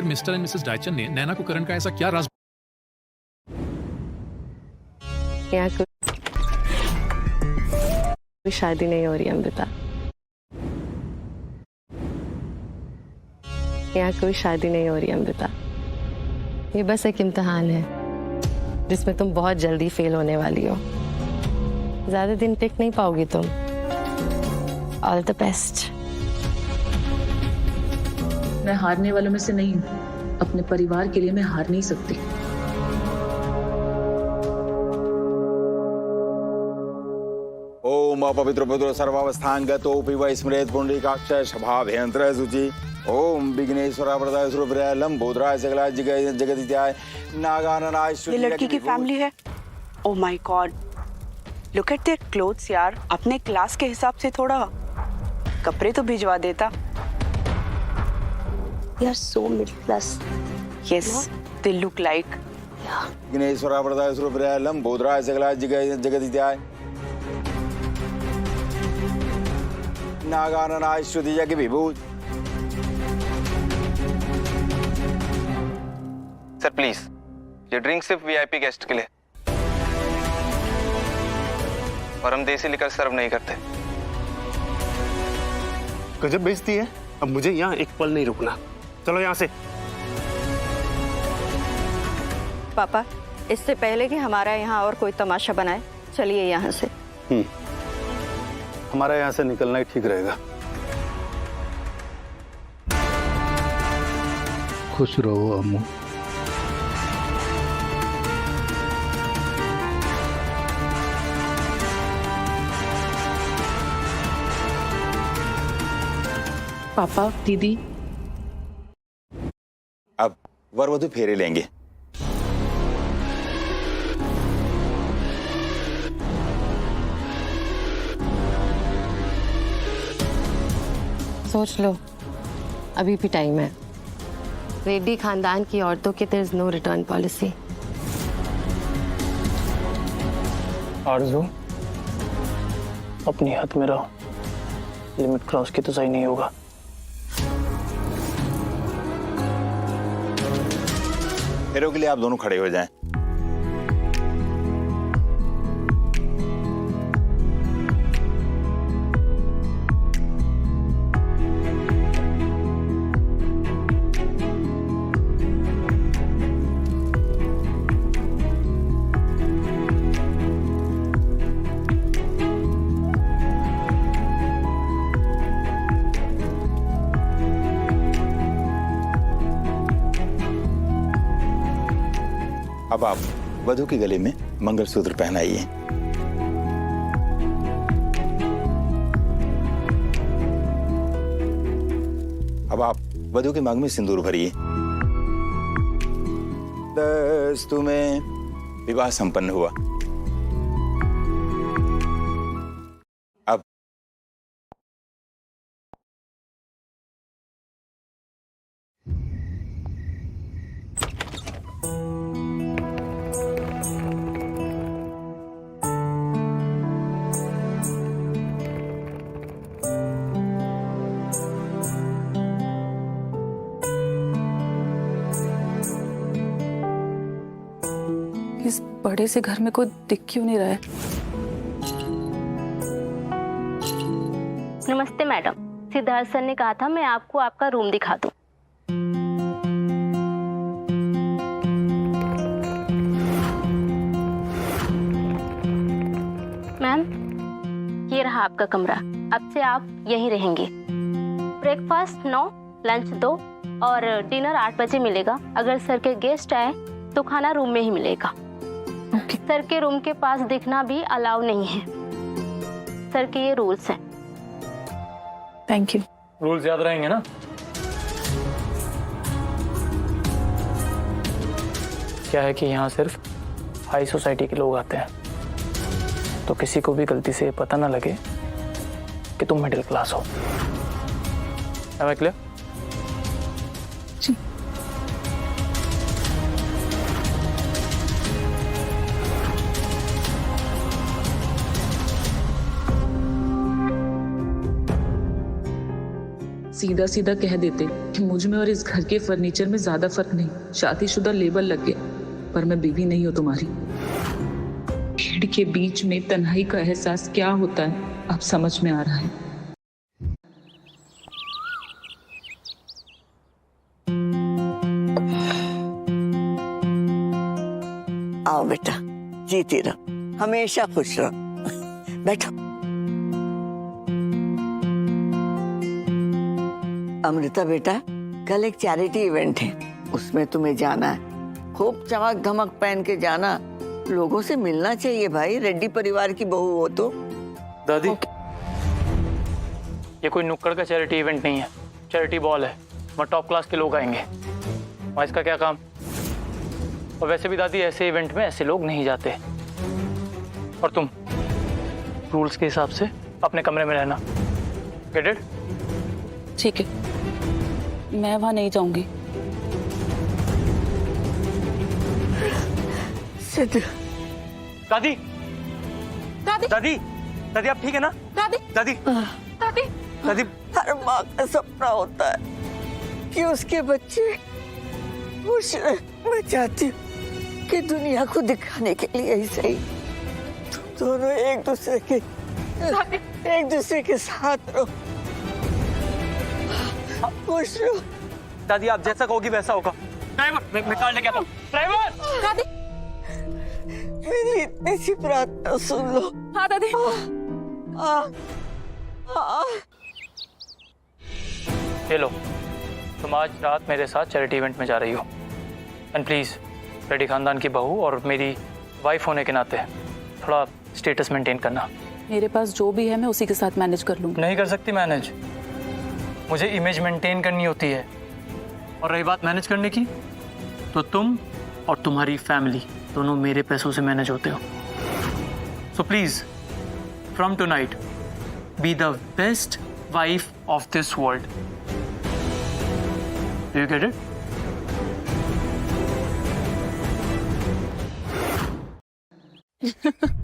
Mister and Mrs डायचन ने नैना को करण का ऐसा क्या राज यहाँ कोई शादी नहीं हो रही अमृता, यहाँ कोई शादी नहीं हो रही अमृता। ये बस एक इम्तिहान है जिसमें तुम बहुत जल्दी फेल होने वाली हो। ज्यादा दिन टिक नहीं पाओगी तुम। All the best. मैं हारने वालों में से नहीं हूँ। अपने परिवार के लिए मैं हार नहीं सकती। ओम अपवित्र पुत्र सर्वावस्थांगतो पिब स्मृत पुंडरीकाक्ष शभाभयंत्र शुचि ओम विघ्नेश्वरा वरदाय सुरभ्राय लंबोदराय सकलाय जगदित्याय नागाननाय। ये लड़की की फैमिली है। Oh my God, look at their clothes यार। अपने क्लास के हिसाब से थोड़ा कपड़े तो भिजवा देता। They are so middle class. Yes, they look like. Vighneshwara वरदाय सुरभ्राय लंबोदराय सकलाय जगदित्याय नागाननाय श्रुति जग विभूत। सर प्लीज, ये ड्रिंक सिर्फ वीआईपी गेस्ट के लिए, और हम देसी लिकर सर्व नहीं करते। गजब बेइज्जती है। अब मुझे यहाँ एक पल नहीं रुकना। चलो यहाँ से। पापा, इससे पहले कि हमारा यहाँ और कोई तमाशा बनाए, चलिए यहाँ से। हमारा यहाँ से निकलना ही ठीक रहेगा। खुश रहो अम्मू। पापा, दीदी, अब वर वधु फेरे लेंगे। सोच लो, अभी भी टाइम है। रेड्डी खानदान की औरतों की there is no return policy. Arzoo, अपनी हद में रहो। लिमिट क्रॉस की तो सही नहीं होगा। फेरों के लिए आप दोनों खड़े हो जाएं। अब आप वधू के गले में मंगलसूत्र पहनाइए। अब आप वधू के मांग में सिंदूर भरिए। दस्तु में विवाह संपन्न हुआ। अब इस बड़े से घर में कोई दिख क्यों नहीं रहा है? नमस्ते मैडम, सिद्धार्थ सर ने कहा था मैं आपको आपका रूम दिखा दूं। मैम, ये रहा आपका कमरा। अब से आप यहीं रहेंगे। ब्रेकफास्ट 9, लंच 2 और डिनर 8 बजे मिलेगा। अगर सर के गेस्ट आए तो खाना रूम में ही मिलेगा। सर के रूम के पास दिखना भी अलाउ नहीं है। सर के ये रूल्स हैं। Thank you. रूल्स याद रहेंगे ना? क्या है कि यहाँ सिर्फ हाई सोसाइटी के लोग आते हैं, तो किसी को भी गलती से पता ना लगे कि तुम मिडिल क्लास हो। Am I clear? जी। सीधा सीधा कह देते कि मुझ में और इस घर के फर्नीचर में ज्यादा फर्क नहीं, शादीशुदा लेबल लग गया, पर मैं बीवी नहीं हूं तुम्हारी। भीड़ के बीच में तन्हाई का एहसास क्या होता है अब समझ में आ रहा है। आओ बेटा, जीती रहो, हमेशा खुश रहो। बैठो। अमृता बेटा, कल एक चैरिटी इवेंट है, उसमें तुम्हें जाना है। खूब चमक धमक पहन के जाना, लोगों से मिलना चाहिए भाई, रेड्डी परिवार की बहू हो तो। दादी, ये कोई नुक्कड़ का चैरिटी इवेंट नहीं है, चैरिटी बॉल है। वहाँ टॉप क्लास के लोग आएंगे, वहाँ इसका क्या काम। और वैसे भी दादी, ऐसे इवेंट में ऐसे लोग नहीं जाते। और तुम रूल्स के हिसाब से अपने कमरे में रहना। Get it? ठीक है, मैं वहां नहीं जाऊंगी। दादी, दादी, दादी, दादी, आप ठीक है ना? दादी, दादी, दादी, दादी। हर माँ का सपना होता है कि उसके बच्चे खुश रहे। मैं चाहती हूँ कि दुनिया को दिखाने के लिए ही सही, तुम दोनों एक दूसरे के साथ रहो, खुश रहो। दादी, आप जैसा कहोगी वैसा होगा। ड्राइवर, मैं कार लेके आता हूँ। ड्राइवर! दादी, मेरी इतनी सी प्रार्थना सुन लो। हाँ दादी। ये लो, तुम आज रात मेरे साथ चैरिटी इवेंट में जा रही हो। एंड प्लीज, रेड्डी खानदान की बहू और मेरी वाइफ होने के नाते थोड़ा स्टेटस मेंटेन करना। मेरे पास जो भी है मैं उसी के साथ मैनेज कर लूंगी। नहीं कर सकती मैनेज, मुझे इमेज मेंटेन करनी होती है। और रही बात मैनेज करने की, तो तुम और तुम्हारी फैमिली दोनों मेरे पैसों से मैनेज होते हो। So please, from tonight, be the best wife of this world. Do you get it?